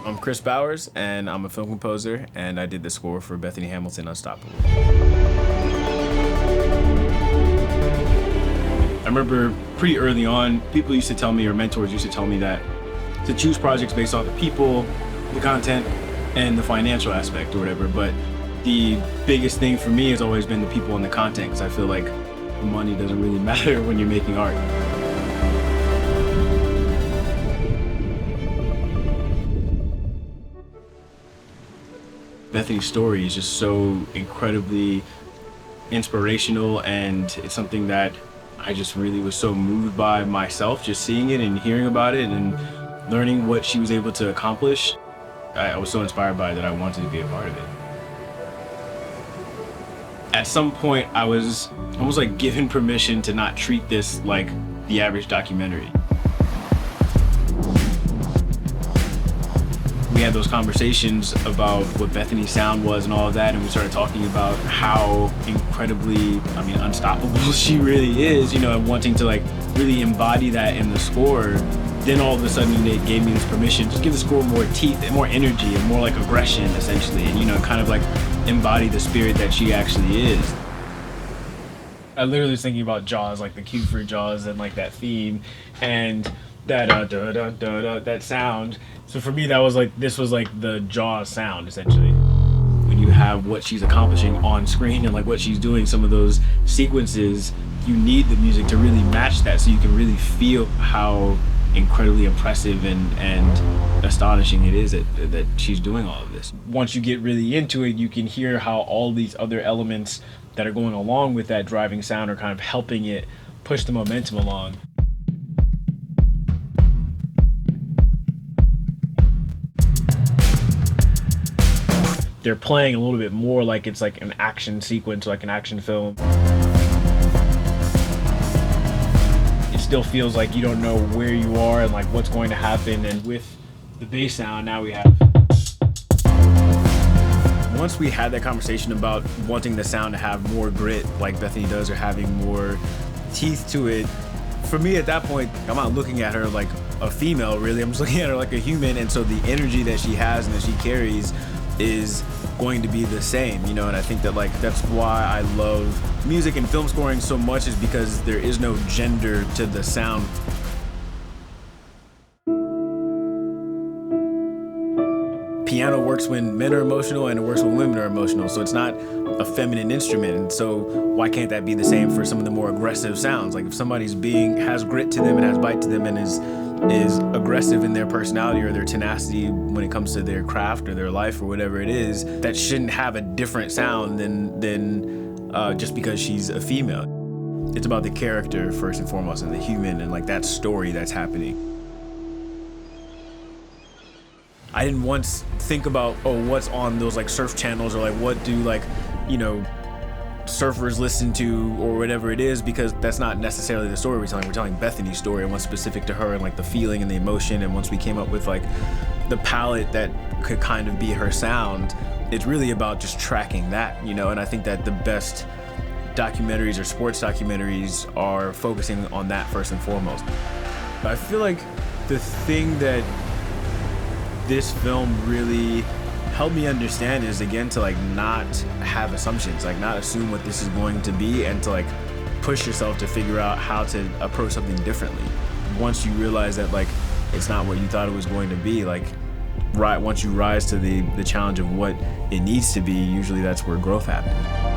I'm Kris Bowers, and I'm a film composer, and I did the score for Bethany Hamilton, Unstoppable. I remember pretty early on, people used to tell me, or mentors used to tell me that to choose projects based on the people, the content, and the financial aspect or whatever, but the biggest thing for me has always been the people and the content, because I feel like the money doesn't really matter when you're making art. Bethany's story is just so incredibly inspirational, and it's something that I just really was so moved by myself, just seeing it and hearing about it and learning what she was able to accomplish. I was so inspired by it that I wanted to be a part of it. At some point, I was almost like given permission to not treat this like the average documentary. We had those conversations about what Bethany's sound was and all of that, and we started talking about how incredibly, unstoppable she really is, and wanting to like really embody that in the score. Then all of a sudden it gave me this permission to give the score more teeth and more energy and more like aggression, essentially, and kind of like embody the spirit that she actually is. I literally was thinking about Jaws, like the cue for Jaws and like that theme and that that sound. So for me, this was like the Jaws sound, essentially. When you have what she's accomplishing on screen and like what she's doing, some of those sequences, you need the music to really match that, so you can really feel how incredibly impressive and astonishing it is that she's doing all of this. Once you get really into it, you can hear how all these other elements that are going along with that driving sound are kind of helping it push the momentum along. They're playing a little bit more like it's like an action sequence, like an action film. It still feels like you don't know where you are and like what's going to happen. And with the bass sound, now we have. Once we had that conversation about wanting the sound to have more grit like Bethany does, or having more teeth to it, for me at that point, I'm not looking at her like a female, really. I'm just looking at her like a human. And so the energy that she has and that she carries is going to be the same, and I think that like that's why I love music and film scoring so much, is because there is no gender to the sound. Piano works when men are emotional, and it works when women are emotional, so it's not a feminine instrument. And so why can't that be the same for some of the more aggressive sounds? Like if somebody's has grit to them and has bite to them and is aggressive in their personality or their tenacity when it comes to their craft or their life or whatever it is, that shouldn't have a different sound than just because she's a female. It's about the character first and foremost, and the human, and like that story that's happening. I didn't once think about, what's on those like surf channels, or like what do like, surfers listen to, or whatever it is, because that's not necessarily the story we're telling. We're telling Bethany's story and what's specific to her, and like the feeling and the emotion. And once we came up with like the palette that could kind of be her sound, it's really about just tracking that, and I think that the best documentaries or sports documentaries are focusing on that first and foremost. I feel like the thing that this film really helped me understand is, again, to like not have assumptions, like not assume what this is going to be, and to like push yourself to figure out how to approach something differently. Once you realize that like it's not what you thought it was going to be, like once you rise to the challenge of what it needs to be, usually that's where growth happens.